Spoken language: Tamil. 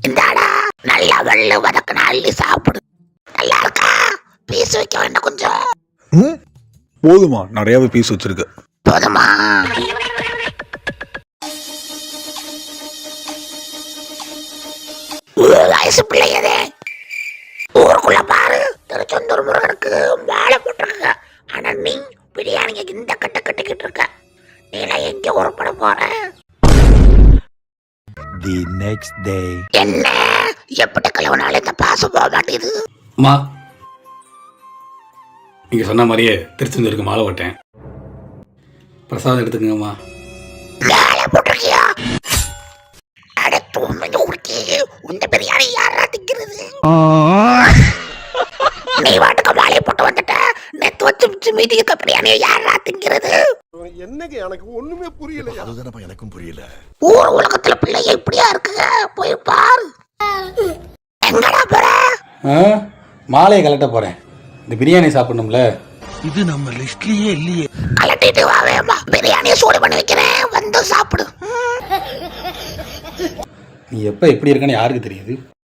இந்தாடா நல்லா வெள்ளை வதக்கின அள்ளி சாப்பிடு. நல்லா இருக்கா? பீஸ் வைக்க வேண்டாம் கொஞ்சம். போதுமா, நிறையவே பீஸ் வச்சிருக்கு. போதுமா? வயசு பிள்ளையதே ஊருக்குள்ள பாரு, திருச்செந்தூர் முருகனுக்கு மாலை போட்டிருக்க. ஆனா நீ பிரியாணிக்கு இந்த கட்ட கட்டிக்கிட்டு இருக்க. நீலாம் எங்க ஊருப்பட போற? The next day. என்ன எப்படி கிழவனால இந்த பாசம் போக மாட்டேது? அம்மா, நீங்க சொன்ன மாதிரியே திருச்செந்தூருக்கு மாலை போட்டேன். பிரசாதம் எடுத்துக்கங்கம்மா. மாலை போட்டிருக்கியா? அடுத்து உந்த பிரியாணி யாரா திங்கிறது? நீ வாட்டுக்கு மாலையை போட்டு வந்துட்ட. நெத்து வச்சு மீதி இருக்க பிரியாணியை யாரா திங்கிறது? என்னங்க எனக்கு ஒண்ணுமே புரியல. அதுதானப்பா எனக்கும் புரியல. ஊர் உலகத்துல பிள்ளைங்க இப்படியா இருக்கு? போய் பாரு. எங்கடா போற? மாலையை கலட்ட போறேன். இந்த பிரியாணி சாப்பிடணும்ல. இது நம்ம லிஸ்ட்லயே இல்லையே. கலட்டிட்டு வாவேமா, பிரியாணியை சூடு பண்ணி வைக்கிறேன், வந்து சாப்பிடு. நீ எப்ப எப்படி இருக்கன்னு யாருக்கு தெரியுது?